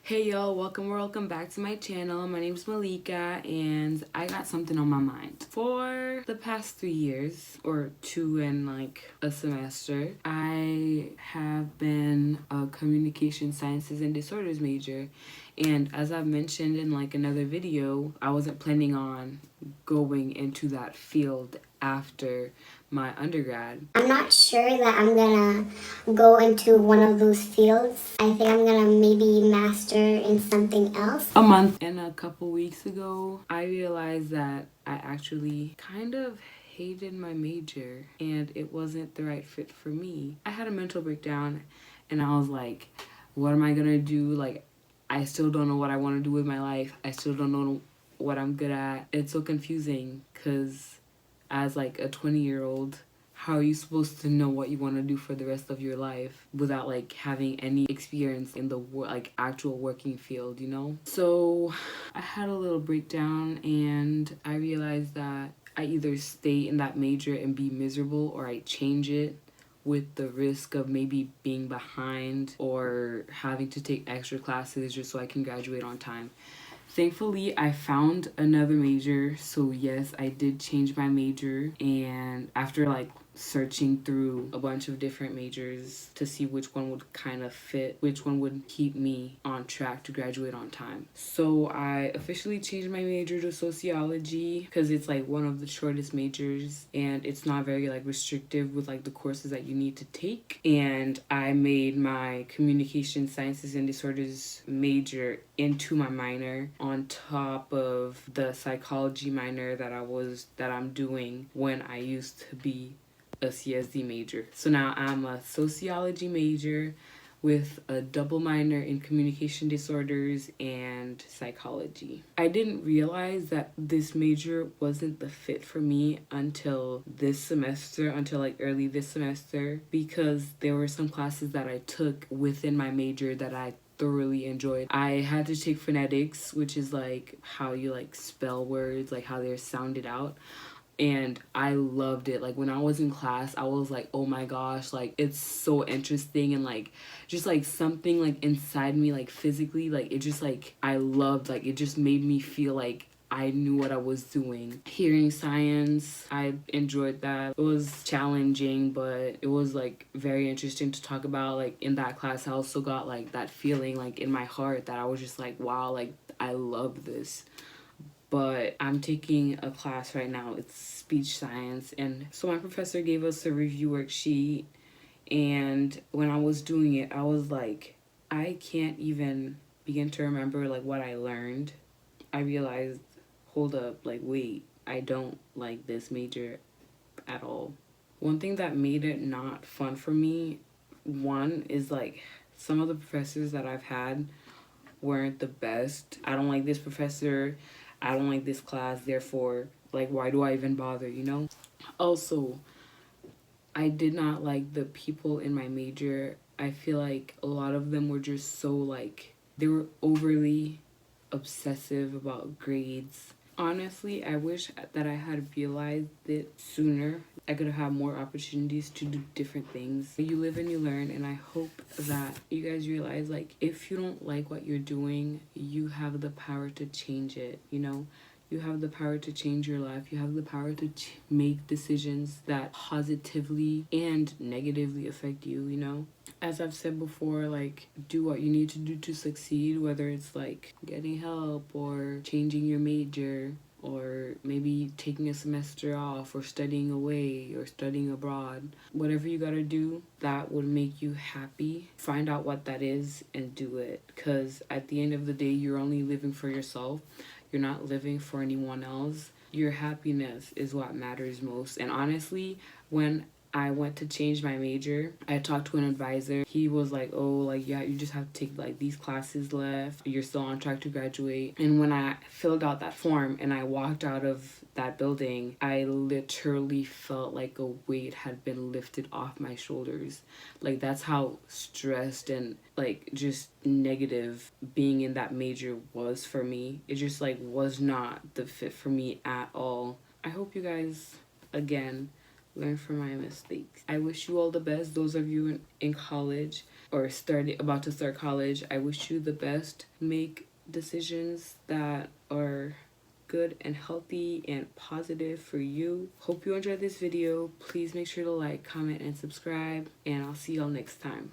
Hey y'all, welcome back to my channel. My name is Malika and I got something on my mind. For the past 3 years, or two and like a semester, I have been a communication sciences and disorders major. And as I've mentioned in like another video, I wasn't planning on going into that field after my undergrad. I'm not sure that I'm gonna go into one of those fields. I think I'm gonna maybe master in something else. A month and a couple weeks ago, I realized that I actually kind of hated my major and it wasn't the right fit for me. I had a mental breakdown and I was like, what am I gonna do? Like, I still don't know what I want to do with my life. I still don't know what I'm good at. It's so confusing because as like a 20-year-old, how are you supposed to know what you want to do for the rest of your life without like having any experience in the like actual working field, you know? So I had a little breakdown and I realized that I either stay in that major and be miserable or I change it with the risk of maybe being behind or having to take extra classes just so I can graduate on time. Thankfully, I found another major, so yes, I did change my major, and after like searching through a bunch of different majors to see which one would kind of fit, which one would keep me on track to graduate on time. So I officially changed my major to sociology because it's like one of the shortest majors and it's not very like restrictive with like the courses that you need to take. And I made my communication sciences and disorders major into my minor on top of the psychology minor that I'm doing when I used to be a CSD major. So now I'm a sociology major with a double minor in communication disorders and psychology. I didn't realize that this major wasn't the fit for me until like early this semester, because there were some classes that I took within my major that I thoroughly enjoyed. I had to take phonetics, which is like how you like spell words, like how they're sounded out, and I loved it. Like when I was in class, I was like, oh my gosh, like it's so interesting, and like just like something like inside me, like physically, like it just like I loved, like it just made me feel like I knew what I was doing. Hearing science, I enjoyed that. It was challenging, but it was like very interesting to talk about. Like in that class, I also got like that feeling like in my heart that I was just like, wow, like I love this. But I'm taking a class right now. It's speech science. And so my professor gave us a review worksheet. And when I was doing it, I was like, I can't even begin to remember like what I learned. I realized, hold up, like, wait, I don't like this major at all. One thing that made it not fun for me, one, is like some of the professors that I've had weren't the best. I don't like this professor. I don't like this class. Therefore, like, why do I even bother, you know? Also, I did not like the people in my major. I feel like a lot of them were just so, like, they were overly obsessive about grades. Honestly, I wish that I had realized it sooner. I could have had more opportunities to do different things. You live and you learn, and I hope that you guys realize, like, if you don't like what you're doing, you have the power to change it, you know? You have the power to change your life. You have the power to make decisions that positively and negatively affect you, you know? As I've said before, like, do what you need to do to succeed, whether it's like getting help or changing your major or maybe taking a semester off or studying away or studying abroad. Whatever you gotta do that would make you happy, find out what that is and do it. Because at the end of the day, you're only living for yourself. You're not living for anyone else. Your happiness is what matters most. And honestly, when I went to change my major, I talked to an advisor. He was like, oh, like, yeah, you just have to take like these classes left. You're still on track to graduate. And when I filled out that form and I walked out of that building, I literally felt like a weight had been lifted off my shoulders. Like, that's how stressed and like just negative being in that major was for me. It just like was not the fit for me at all. I hope you guys, again, learn from my mistakes. I wish you all the best, those of you in college. or about to start college, I wish you the best. Make decisions that are good and healthy and positive for you. Hope you enjoyed this video. Please make sure to like, comment, and subscribe, and I'll see y'all next time.